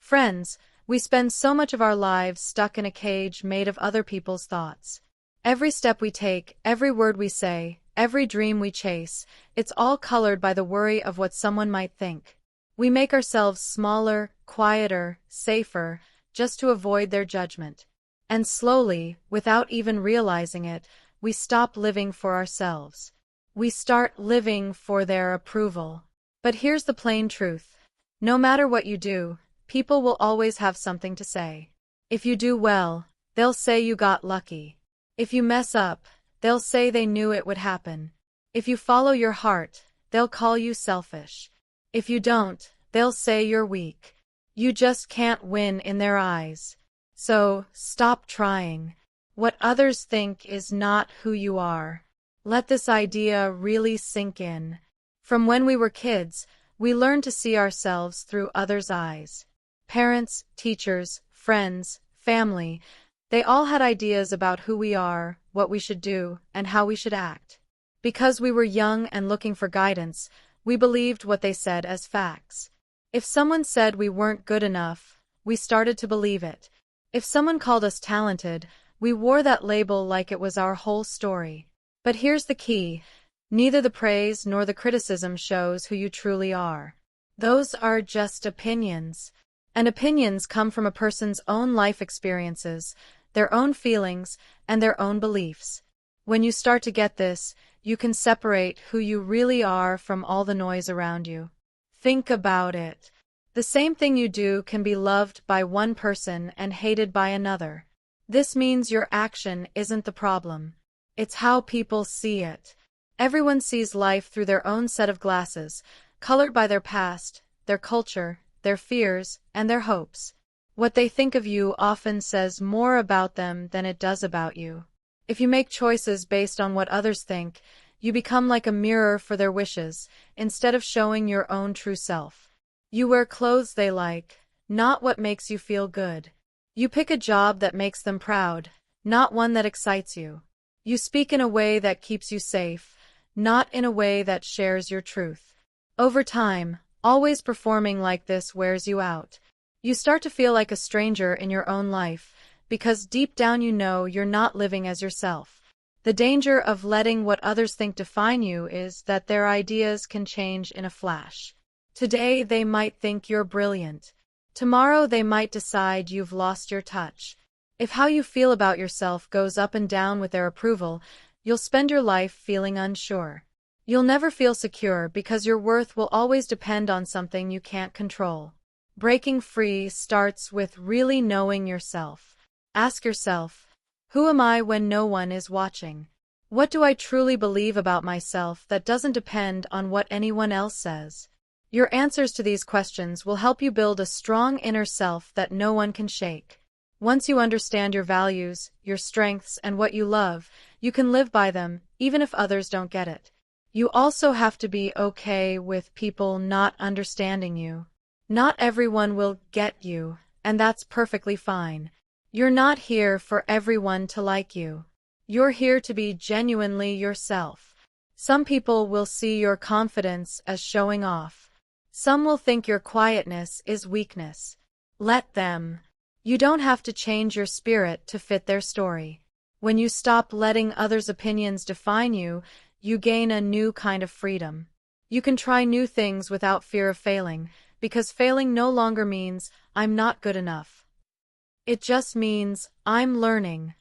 Friends, we spend so much of our lives stuck in a cage made of other people's thoughts. Every step we take, every word we say, every dream we chase, it's all colored by the worry of what someone might think. We make ourselves smaller, quieter, safer, just to avoid their judgment. And slowly, without even realizing it, we stop living for ourselves. We start living for their approval. But here's the plain truth. No matter what you do, people will always have something to say. If you do well, they'll say you got lucky. If you mess up, they'll say they knew it would happen. If you follow your heart, they'll call you selfish. If you don't, they'll say you're weak. You just can't win in their eyes. So, stop trying. What others think is not who you are. Let this idea really sink in. From when we were kids, we learned to see ourselves through others' eyes. Parents, teachers, friends, family, they all had ideas about who we are, what we should do, and how we should act. Because we were young and looking for guidance, we believed what they said as facts. If someone said we weren't good enough, we started to believe it. If someone called us talented, we wore that label like it was our whole story. But here's the key. Neither the praise nor the criticism shows who you truly are. Those are just opinions. And opinions come from a person's own life experiences, their own feelings, and their own beliefs. When you start to get this, you can separate who you really are from all the noise around you. Think about it. The same thing you do can be loved by one person and hated by another. This means your action isn't the problem. It's how people see it. Everyone sees life through their own set of glasses, colored by their past, their culture, their fears, and their hopes. What they think of you often says more about them than it does about you. If you make choices based on what others think, you become like a mirror for their wishes, instead of showing your own true self. You wear clothes they like, not what makes you feel good. You pick a job that makes them proud, not one that excites you. You speak in a way that keeps you safe, not in a way that shares your truth. Over time, always performing like this wears you out. You start to feel like a stranger in your own life, because deep down you know you're not living as yourself. The danger of letting what others think define you is that their ideas can change in a flash. Today they might think you're brilliant. Tomorrow they might decide you've lost your touch. If how you feel about yourself goes up and down with their approval, you'll spend your life feeling unsure. You'll never feel secure because your worth will always depend on something you can't control. Breaking free starts with really knowing yourself. Ask yourself, who am I when no one is watching? What do I truly believe about myself that doesn't depend on what anyone else says? Your answers to these questions will help you build a strong inner self that no one can shake. Once you understand your values, your strengths, and what you love, you can live by them, even if others don't get it. You also have to be okay with people not understanding you. Not everyone will get you, and that's perfectly fine. You're not here for everyone to like you. You're here to be genuinely yourself. Some people will see your confidence as showing off. Some will think your quietness is weakness. Let them. You don't have to change your spirit to fit their story. When you stop letting others' opinions define you, you gain a new kind of freedom. You can try new things without fear of failing, because failing no longer means, I'm not good enough. It just means, I'm learning.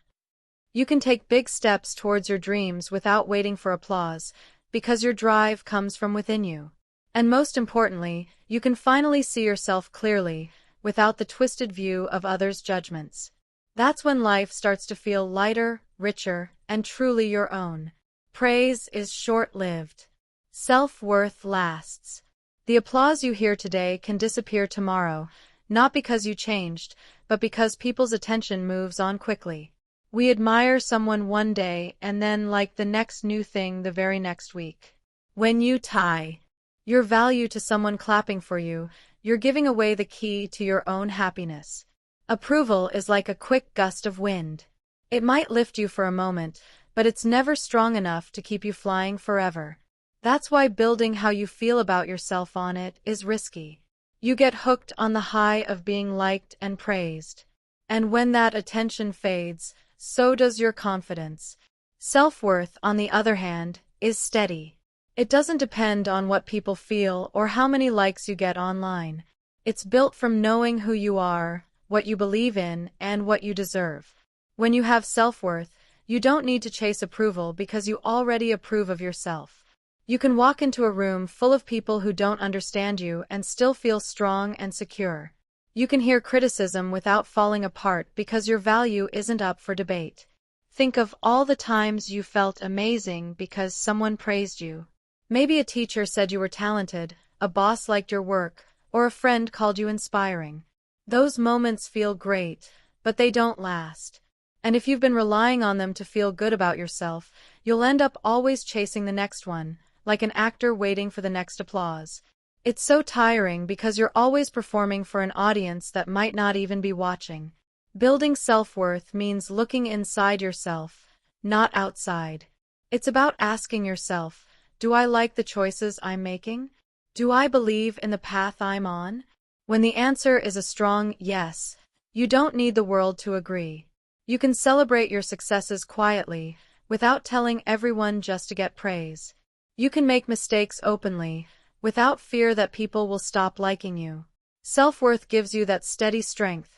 You can take big steps towards your dreams without waiting for applause, because your drive comes from within you. And most importantly, you can finally see yourself clearly, without the twisted view of others' judgments. That's when life starts to feel lighter, richer, and truly your own. Praise is short-lived. Self-worth lasts. The applause you hear today can disappear tomorrow, not because you changed, but because people's attention moves on quickly. We admire someone one day and then like the next new thing the very next week. When you tie your value to someone clapping for you, you're giving away the key to your own happiness. Approval is like a quick gust of wind. It might lift you for a moment, but it's never strong enough to keep you flying forever. That's why building how you feel about yourself on it is risky. You get hooked on the high of being liked and praised. And when that attention fades, so does your confidence. Self-worth, on the other hand, is steady. It doesn't depend on what people feel or how many likes you get online. It's built from knowing who you are, what you believe in, and what you deserve. When you have self-worth, you don't need to chase approval because you already approve of yourself. You can walk into a room full of people who don't understand you and still feel strong and secure. You can hear criticism without falling apart because your value isn't up for debate. Think of all the times you felt amazing because someone praised you. Maybe a teacher said you were talented, a boss liked your work, or a friend called you inspiring. Those moments feel great, but they don't last. And if you've been relying on them to feel good about yourself, you'll end up always chasing the next one, like an actor waiting for the next applause. It's so tiring because you're always performing for an audience that might not even be watching. Building self-worth means looking inside yourself, not outside. It's about asking yourself, do I like the choices I'm making? Do I believe in the path I'm on? When the answer is a strong yes, you don't need the world to agree. You can celebrate your successes quietly, without telling everyone just to get praise. You can make mistakes openly, without fear that people will stop liking you. Self-worth gives you that steady strength.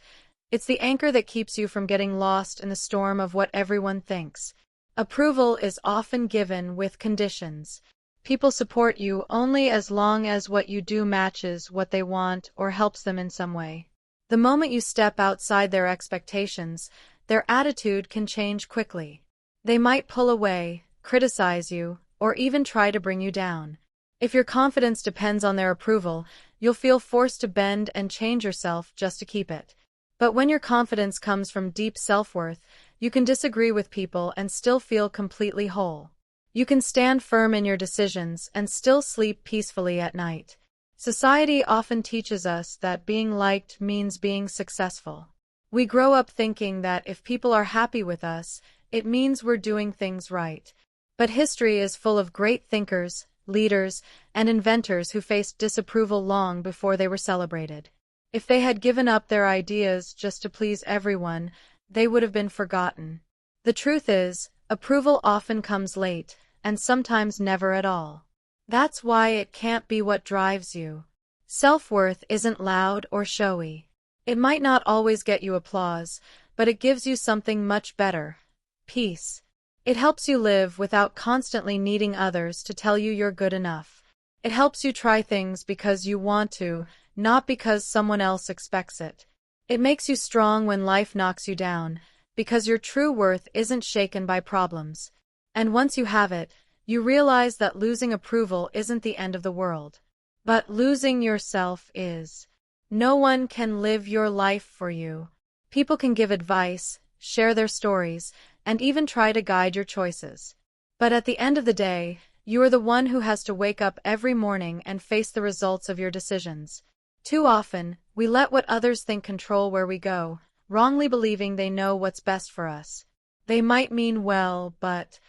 It's the anchor that keeps you from getting lost in the storm of what everyone thinks. Approval is often given with conditions. People support you only as long as what you do matches what they want or helps them in some way. The moment you step outside their expectations, their attitude can change quickly. They might pull away, criticize you, or even try to bring you down. If your confidence depends on their approval, you'll feel forced to bend and change yourself just to keep it. But when your confidence comes from deep self-worth, you can disagree with people and still feel completely whole. You can stand firm in your decisions and still sleep peacefully at night. Society often teaches us that being liked means being successful. We grow up thinking that if people are happy with us, it means we're doing things right. But history is full of great thinkers, leaders, and inventors who faced disapproval long before they were celebrated. If they had given up their ideas just to please everyone, they would have been forgotten. The truth is, approval often comes late, and sometimes never at all. That's why it can't be what drives you. Self-worth isn't loud or showy. It might not always get you applause, but it gives you something much better: peace. It helps you live without constantly needing others to tell you you're good enough. It helps you try things because you want to, not because someone else expects it. It makes you strong when life knocks you down, because your true worth isn't shaken by problems. And once you have it, you realize that losing approval isn't the end of the world. But losing yourself is. No one can live your life for you. People can give advice, share their stories, and even try to guide your choices. But at the end of the day, you are the one who has to wake up every morning and face the results of your decisions. Too often, we let what others think control where we go, wrongly believing they know what's best for us. They might mean well, but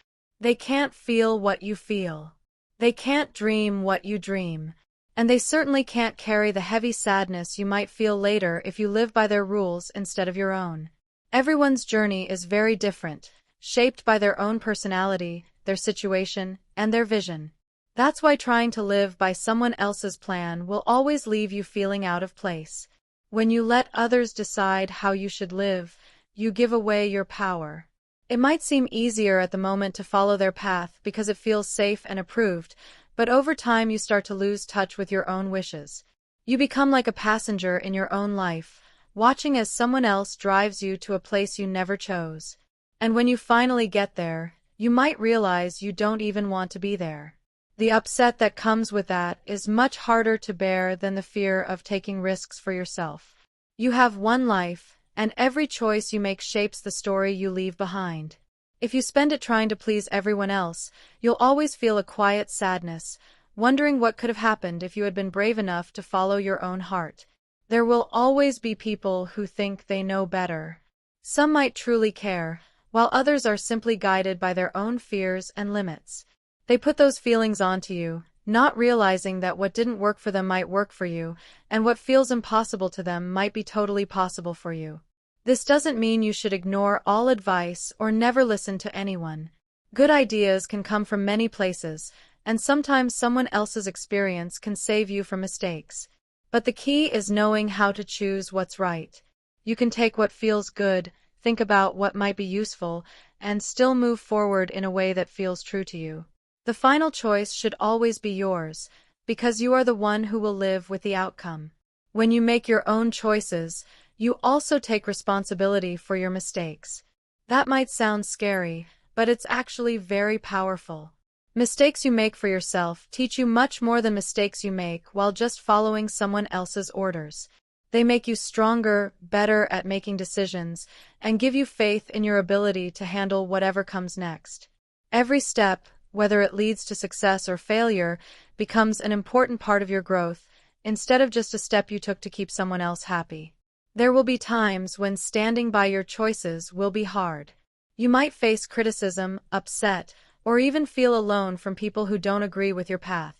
they can't feel what you feel. They can't dream what you dream. And they certainly can't carry the heavy sadness you might feel later if you live by their rules instead of your own. Everyone's journey is very different, shaped by their own personality, their situation, and their vision. That's why trying to live by someone else's plan will always leave you feeling out of place. When you let others decide how you should live, you give away your power. It might seem easier at the moment to follow their path because it feels safe and approved, but over time you start to lose touch with your own wishes. You become like a passenger in your own life, watching as someone else drives you to a place you never chose. And when you finally get there, you might realize you don't even want to be there. The upset that comes with that is much harder to bear than the fear of taking risks for yourself. You have one life, and every choice you make shapes the story you leave behind. If you spend it trying to please everyone else, you'll always feel a quiet sadness, wondering what could have happened if you had been brave enough to follow your own heart. There will always be people who think they know better. Some might truly care, while others are simply guided by their own fears and limits. They put those feelings onto you, not realizing that what didn't work for them might work for you, and what feels impossible to them might be totally possible for you. This doesn't mean you should ignore all advice or never listen to anyone. Good ideas can come from many places, and sometimes someone else's experience can save you from mistakes. But the key is knowing how to choose what's right. You can take what feels good, think about what might be useful, and still move forward in a way that feels true to you. The final choice should always be yours, because you are the one who will live with the outcome. When you make your own choices, you also take responsibility for your mistakes. That might sound scary, but it's actually very powerful. Mistakes you make for yourself teach you much more than mistakes you make while just following someone else's orders. They make you stronger, better at making decisions, and give you faith in your ability to handle whatever comes next. Every step, whether it leads to success or failure, becomes an important part of your growth, instead of just a step you took to keep someone else happy. There will be times when standing by your choices will be hard. You might face criticism, upset, or even feel alone from people who don't agree with your path.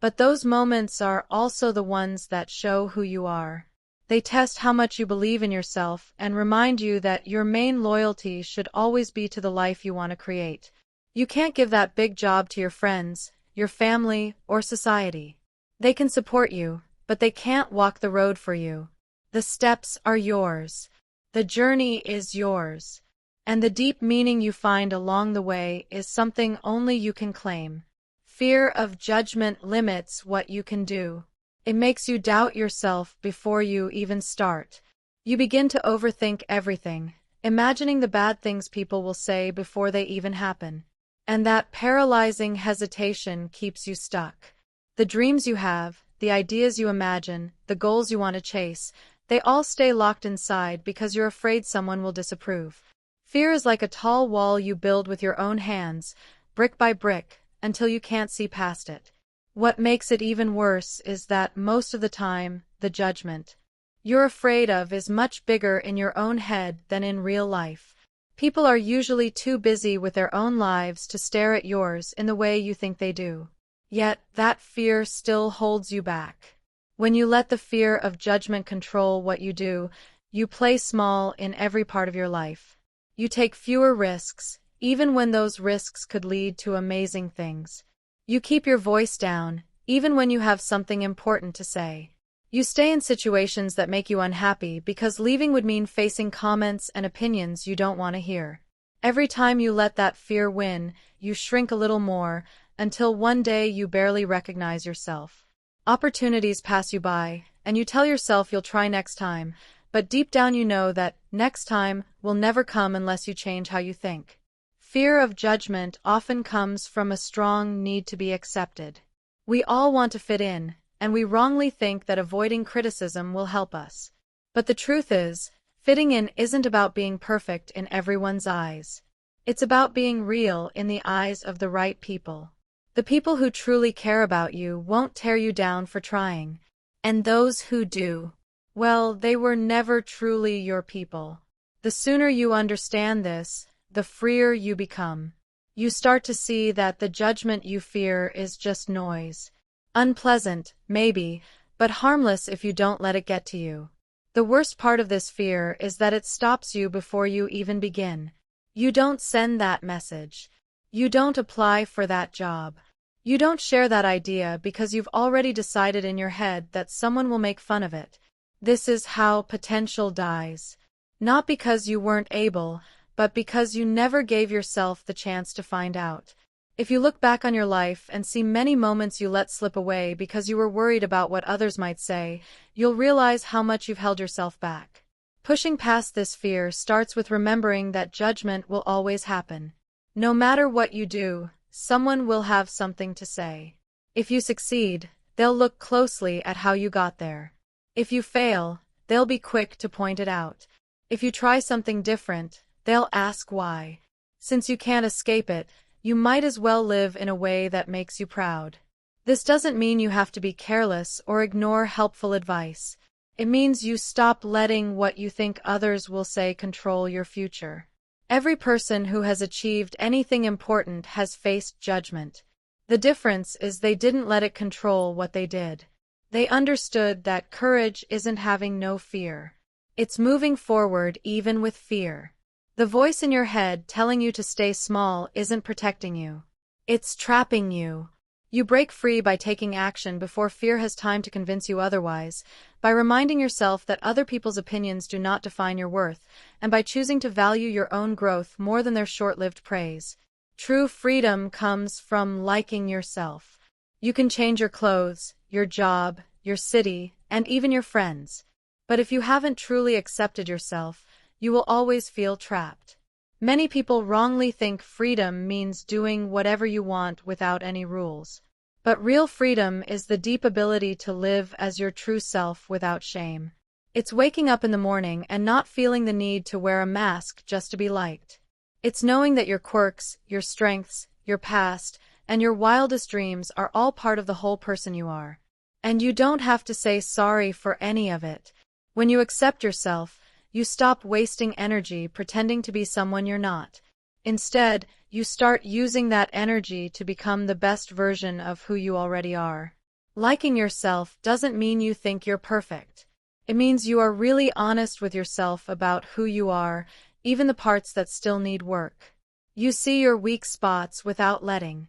But those moments are also the ones that show who you are. They test how much you believe in yourself and remind you that your main loyalty should always be to the life you want to create. You can't give that big job to your friends, your family, or society. They can support you, but they can't walk the road for you. The steps are yours. The journey is yours. And the deep meaning you find along the way is something only you can claim. Fear of judgment limits what you can do. It makes you doubt yourself before you even start. You begin to overthink everything, imagining the bad things people will say before they even happen. And that paralyzing hesitation keeps you stuck. The dreams you have, the ideas you imagine, the goals you want to chase, they all stay locked inside because you're afraid someone will disapprove. Fear is like a tall wall you build with your own hands, brick by brick, until you can't see past it. What makes it even worse is that most of the time, the judgment you're afraid of is much bigger in your own head than in real life. People are usually too busy with their own lives to stare at yours in the way you think they do. Yet, that fear still holds you back. When you let the fear of judgment control what you do, you play small in every part of your life. You take fewer risks, even when those risks could lead to amazing things. You keep your voice down, even when you have something important to say. You stay in situations that make you unhappy because leaving would mean facing comments and opinions you don't want to hear. Every time you let that fear win, you shrink a little more, until one day you barely recognize yourself. Opportunities pass you by, and you tell yourself you'll try next time, but deep down you know that next time will never come unless you change how you think. Fear of judgment often comes from a strong need to be accepted. We all want to fit in, and we wrongly think that avoiding criticism will help us. But the truth is, fitting in isn't about being perfect in everyone's eyes. It's about being real in the eyes of the right people. The people who truly care about you won't tear you down for trying. And those who do, well, they were never truly your people. The sooner you understand this, the freer you become. You start to see that the judgment you fear is just noise. Unpleasant, maybe, but harmless if you don't let it get to you. The worst part of this fear is that it stops you before you even begin. You don't send that message. You don't apply for that job. You don't share that idea because you've already decided in your head that someone will make fun of it. This is how potential dies. Not because you weren't able, but because you never gave yourself the chance to find out. If you look back on your life and see many moments you let slip away because you were worried about what others might say, you'll realize how much you've held yourself back. Pushing past this fear starts with remembering that judgment will always happen. No matter what you do, someone will have something to say. If you succeed, they'll look closely at how you got there. If you fail, they'll be quick to point it out. If you try something different, they'll ask why. Since you can't escape it, you might as well live in a way that makes you proud. This doesn't mean you have to be careless or ignore helpful advice. It means you stop letting what you think others will say control your future. Every person who has achieved anything important has faced judgment. The difference is they didn't let it control what they did. They understood that courage isn't having no fear. It's moving forward even with fear. The voice in your head telling you to stay small isn't protecting you. It's trapping you. You break free by taking action before fear has time to convince you otherwise, by reminding yourself that other people's opinions do not define your worth, and by choosing to value your own growth more than their short-lived praise. True freedom comes from liking yourself. You can change your clothes, your job, your city, and even your friends. But if you haven't truly accepted yourself, you will always feel trapped. Many people wrongly think freedom means doing whatever you want without any rules. But real freedom is the deep ability to live as your true self without shame. It's waking up in the morning and not feeling the need to wear a mask just to be liked. It's knowing that your quirks, your strengths, your past, and your wildest dreams are all part of the whole person you are. And you don't have to say sorry for any of it. When you accept yourself, you stop wasting energy pretending to be someone you're not. Instead, you start using that energy to become the best version of who you already are. Liking yourself doesn't mean you think you're perfect. It means you are really honest with yourself about who you are, even the parts that still need work. You see your weak spots without letting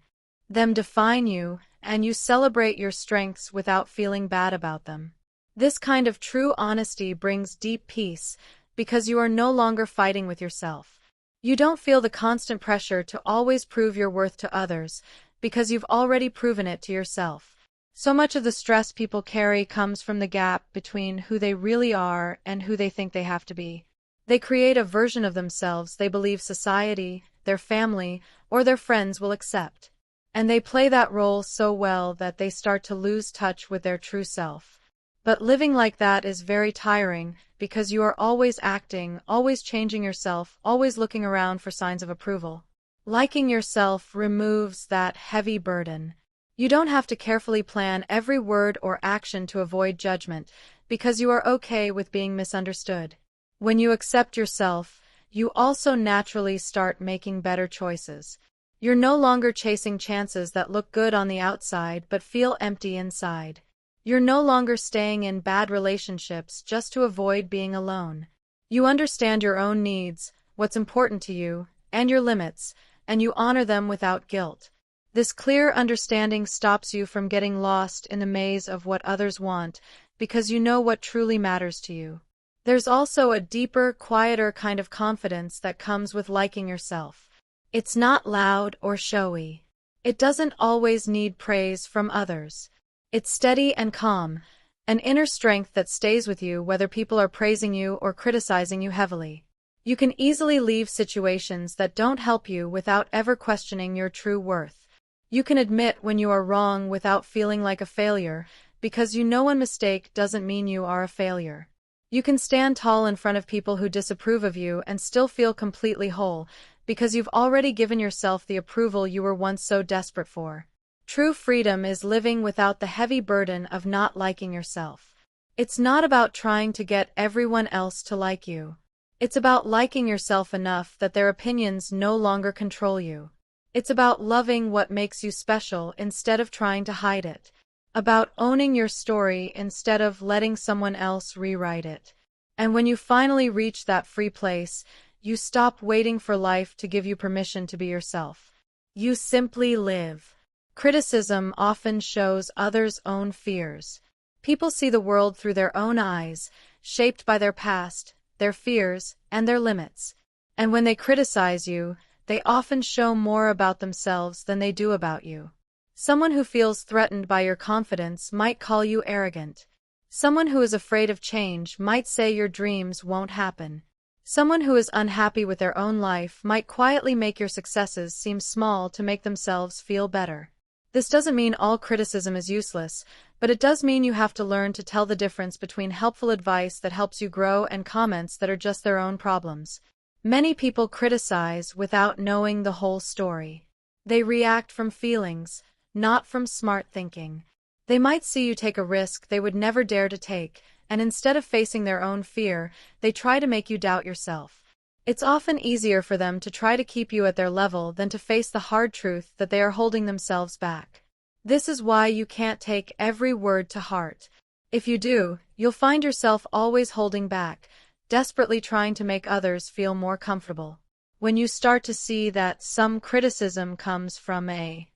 them define you, and you celebrate your strengths without feeling bad about them. This kind of true honesty brings deep peace, because you are no longer fighting with yourself. You don't feel the constant pressure to always prove your worth to others, because you've already proven it to yourself. So much of the stress people carry comes from the gap between who they really are and who they think they have to be. They create a version of themselves they believe society, their family, or their friends will accept. And they play that role so well that they start to lose touch with their true self. But living like that is very tiring, because you are always acting, always changing yourself, always looking around for signs of approval. Liking yourself removes that heavy burden. You don't have to carefully plan every word or action to avoid judgment, because you are okay with being misunderstood. When you accept yourself, you also naturally start making better choices. You're no longer chasing chances that look good on the outside but feel empty inside. You're no longer staying in bad relationships just to avoid being alone. You understand your own needs, what's important to you, and your limits, and you honor them without guilt. This clear understanding stops you from getting lost in the maze of what others want, because you know what truly matters to you. There's also a deeper, quieter kind of confidence that comes with liking yourself. It's not loud or showy. It doesn't always need praise from others. It's steady and calm, an inner strength that stays with you whether people are praising you or criticizing you heavily. You can easily leave situations that don't help you without ever questioning your true worth. You can admit when you are wrong without feeling like a failure, because you know one mistake doesn't mean you are a failure. You can stand tall in front of people who disapprove of you and still feel completely whole, because you've already given yourself the approval you were once so desperate for. True freedom is living without the heavy burden of not liking yourself. It's not about trying to get everyone else to like you. It's about liking yourself enough that their opinions no longer control you. It's about loving what makes you special instead of trying to hide it. About owning your story instead of letting someone else rewrite it. And when you finally reach that free place, you stop waiting for life to give you permission to be yourself. You simply live. Criticism often shows others' own fears. People see the world through their own eyes, shaped by their past, their fears, and their limits. And when they criticize you, they often show more about themselves than they do about you. Someone who feels threatened by your confidence might call you arrogant. Someone who is afraid of change might say your dreams won't happen. Someone who is unhappy with their own life might quietly make your successes seem small to make themselves feel better. This doesn't mean all criticism is useless, but it does mean you have to learn to tell the difference between helpful advice that helps you grow and comments that are just their own problems. Many people criticize without knowing the whole story. They react from feelings, not from smart thinking. They might see you take a risk they would never dare to take, and instead of facing their own fear, they try to make you doubt yourself. It's often easier for them to try to keep you at their level than to face the hard truth that they are holding themselves back. This is why you can't take every word to heart. If you do, you'll find yourself always holding back, desperately trying to make others feel more comfortable. When you start to see that some criticism comes from a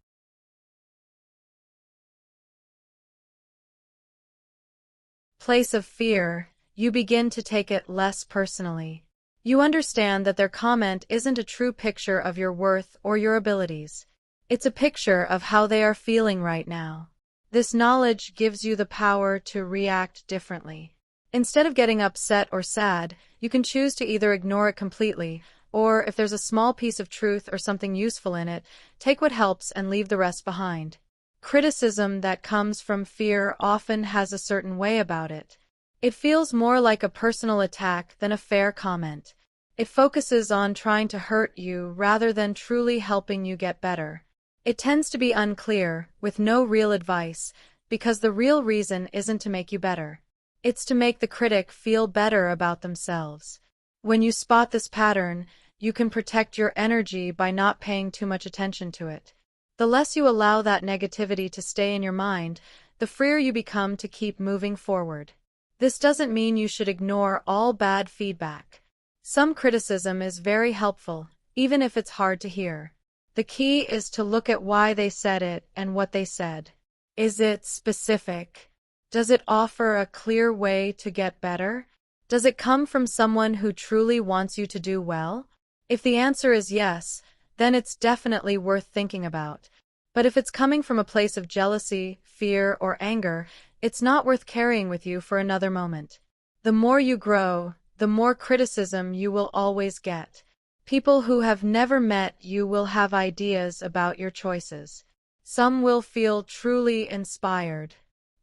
place of fear, you begin to take it less personally. You understand that their comment isn't a true picture of your worth or your abilities. It's a picture of how they are feeling right now. This knowledge gives you the power to react differently. Instead of getting upset or sad, you can choose to either ignore it completely, or if there's a small piece of truth or something useful in it, take what helps and leave the rest behind. Criticism that comes from fear often has a certain way about it. It feels more like a personal attack than a fair comment. It focuses on trying to hurt you rather than truly helping you get better. It tends to be unclear, with no real advice, because the real reason isn't to make you better. It's to make the critic feel better about themselves. When you spot this pattern, you can protect your energy by not paying too much attention to it. The less you allow that negativity to stay in your mind, the freer you become to keep moving forward. This doesn't mean you should ignore all bad feedback. Some criticism is very helpful, even if it's hard to hear. The key is to look at why they said it and what they said. Is it specific? Does it offer a clear way to get better? Does it come from someone who truly wants you to do well? If the answer is yes, then it's definitely worth thinking about. But if it's coming from a place of jealousy, fear, or anger, it's not worth carrying with you for another moment. The more you grow, the more criticism you will always get. People who have never met you will have ideas about your choices. Some will feel truly inspired.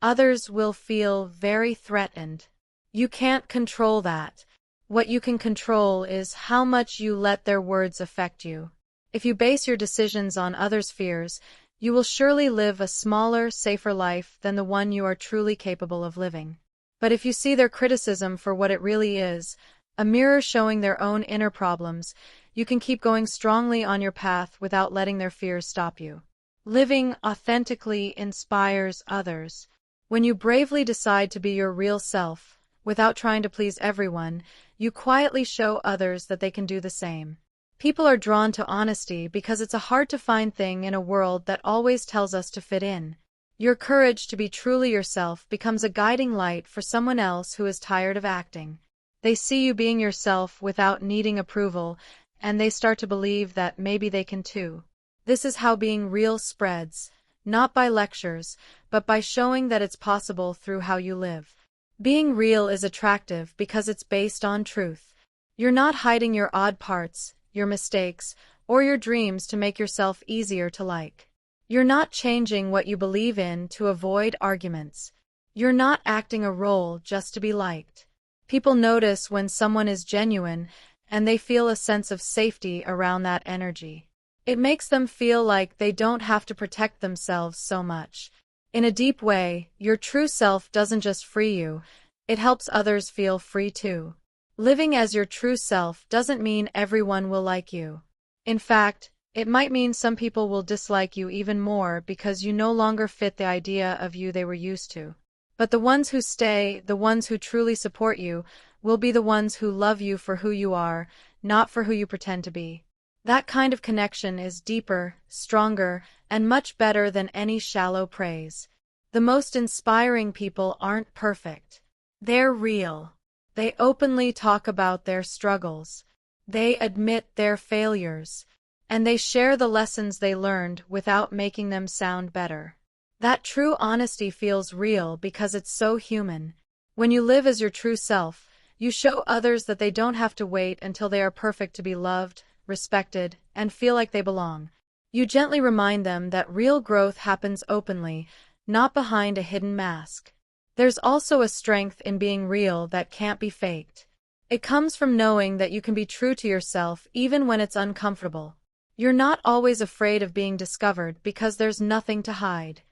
Others will feel very threatened. You can't control that. What you can control is how much you let their words affect you. If you base your decisions on others' fears, you will surely live a smaller, safer life than the one you are truly capable of living. But if you see their criticism for what it really is, a mirror showing their own inner problems, you can keep going strongly on your path without letting their fears stop you. Living authentically inspires others. When you bravely decide to be your real self, without trying to please everyone, you quietly show others that they can do the same. People are drawn to honesty because it's a hard-to-find thing in a world that always tells us to fit in. Your courage to be truly yourself becomes a guiding light for someone else who is tired of acting. They see you being yourself without needing approval, and they start to believe that maybe they can too. This is how being real spreads, not by lectures, but by showing that it's possible through how you live. Being real is attractive because it's based on truth. You're not hiding your odd parts, your mistakes, or your dreams to make yourself easier to like. You're not changing what you believe in to avoid arguments. You're not acting a role just to be liked. People notice when someone is genuine, and they feel a sense of safety around that energy. It makes them feel like they don't have to protect themselves so much. In a deep way, your true self doesn't just free you, it helps others feel free too. Living as your true self doesn't mean everyone will like you. In fact, it might mean some people will dislike you even more because you no longer fit the idea of you they were used to. But the ones who stay, the ones who truly support you, will be the ones who love you for who you are, not for who you pretend to be. That kind of connection is deeper, stronger, and much better than any shallow praise. The most inspiring people aren't perfect. They're real. They openly talk about their struggles. They admit their failures. And they share the lessons they learned without making them sound better. That true honesty feels real because it's so human. When you live as your true self, you show others that they don't have to wait until they are perfect to be loved, respected, and feel like they belong. You gently remind them that real growth happens openly, not behind a hidden mask. There's also a strength in being real that can't be faked. It comes from knowing that you can be true to yourself even when it's uncomfortable. You're not always afraid of being discovered because there's nothing to hide.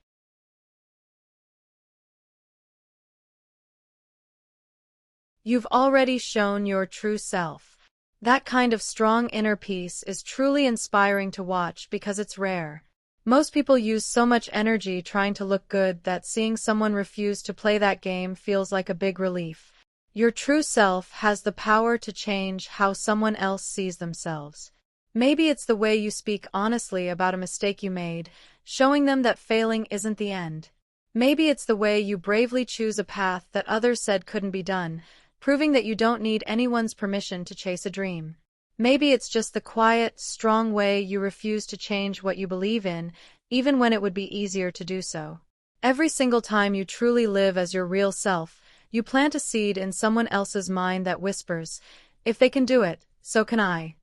You've already shown your true self. That kind of strong inner peace is truly inspiring to watch because it's rare. Most people use so much energy trying to look good that seeing someone refuse to play that game feels like a big relief. Your true self has the power to change how someone else sees themselves. Maybe it's the way you speak honestly about a mistake you made, showing them that failing isn't the end. Maybe it's the way you bravely choose a path that others said couldn't be done, proving that you don't need anyone's permission to chase a dream. Maybe it's just the quiet, strong way you refuse to change what you believe in, even when it would be easier to do so. Every single time you truly live as your real self, you plant a seed in someone else's mind that whispers, "If they can do it, so can I."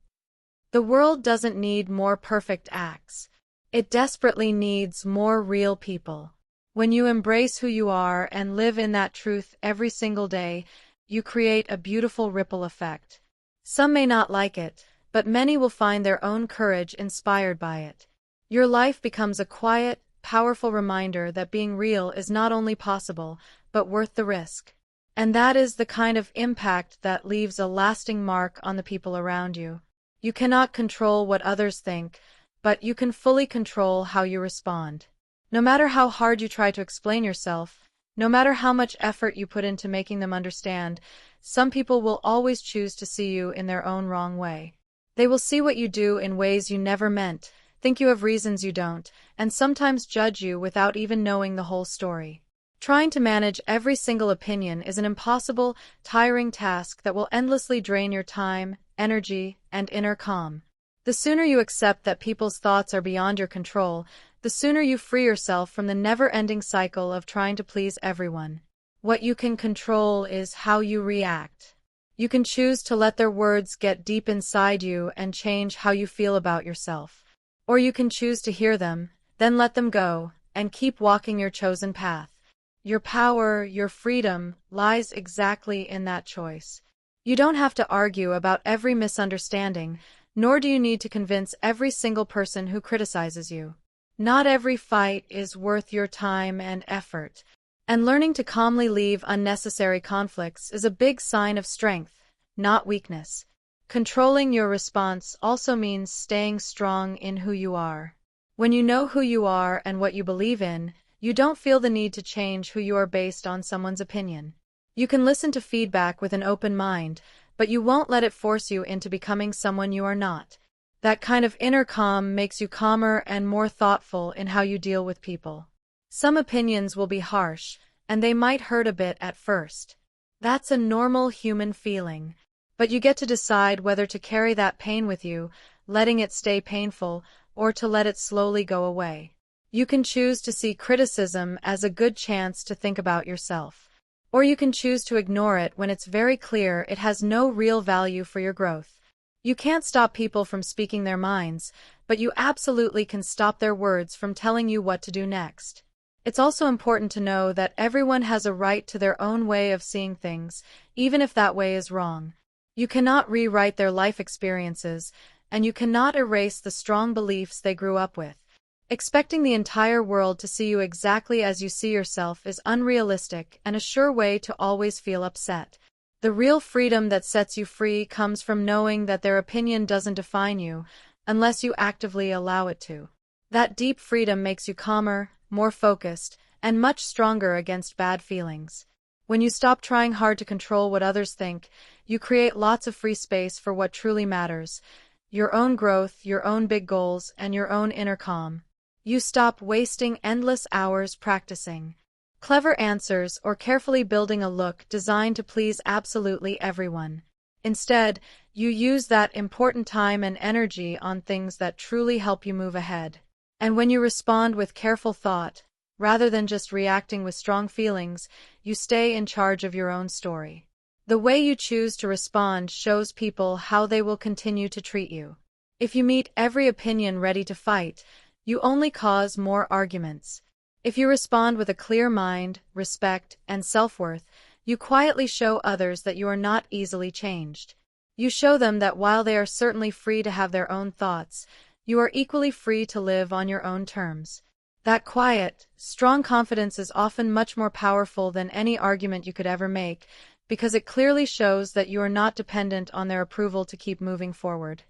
The world doesn't need more perfect acts. It desperately needs more real people. When you embrace who you are and live in that truth every single day, you create a beautiful ripple effect. Some may not like it, but many will find their own courage inspired by it. Your life becomes a quiet, powerful reminder that being real is not only possible, but worth the risk. And that is the kind of impact that leaves a lasting mark on the people around you. You cannot control what others think, but you can fully control how you respond. No matter how hard you try to explain yourself, no matter how much effort you put into making them understand, some people will always choose to see you in their own wrong way. They will see what you do in ways you never meant, think you have reasons you don't, and sometimes judge you without even knowing the whole story. Trying to manage every single opinion is an impossible, tiring task that will endlessly drain your time, energy, and inner calm. The sooner you accept that people's thoughts are beyond your control, the sooner you free yourself from the never-ending cycle of trying to please everyone. What you can control is how you react. You can choose to let their words get deep inside you and change how you feel about yourself. Or you can choose to hear them, then let them go, and keep walking your chosen path. Your power, your freedom, lies exactly in that choice. You don't have to argue about every misunderstanding, nor do you need to convince every single person who criticizes you. Not every fight is worth your time and effort, and learning to calmly leave unnecessary conflicts is a big sign of strength, not weakness. Controlling your response also means staying strong in who you are. When you know who you are and what you believe in, you don't feel the need to change who you are based on someone's opinion. You can listen to feedback with an open mind, but you won't let it force you into becoming someone you are not. That kind of inner calm makes you calmer and more thoughtful in how you deal with people. Some opinions will be harsh, and they might hurt a bit at first. That's a normal human feeling, but you get to decide whether to carry that pain with you, letting it stay painful, or to let it slowly go away. You can choose to see criticism as a good chance to think about yourself, or you can choose to ignore it when it's very clear it has no real value for your growth. You can't stop people from speaking their minds, but you absolutely can stop their words from telling you what to do next. It's also important to know that everyone has a right to their own way of seeing things, even if that way is wrong. You cannot rewrite their life experiences, and you cannot erase the strong beliefs they grew up with. Expecting the entire world to see you exactly as you see yourself is unrealistic and a sure way to always feel upset. The real freedom that sets you free comes from knowing that their opinion doesn't define you, unless you actively allow it to. That deep freedom makes you calmer, more focused, and much stronger against bad feelings. When you stop trying hard to control what others think, you create lots of free space for what truly matters: your own growth, your own big goals, and your own inner calm. You stop wasting endless hours practicing clever answers or carefully building a look designed to please absolutely everyone. Instead, you use that important time and energy on things that truly help you move ahead. And when you respond with careful thought, rather than just reacting with strong feelings, you stay in charge of your own story. The way you choose to respond shows people how they will continue to treat you. If you meet every opinion ready to fight, you only cause more arguments. If you respond with a clear mind, respect, and self-worth, you quietly show others that you are not easily changed. You show them that while they are certainly free to have their own thoughts, you are equally free to live on your own terms. That quiet, strong confidence is often much more powerful than any argument you could ever make, because it clearly shows that you are not dependent on their approval to keep moving forward.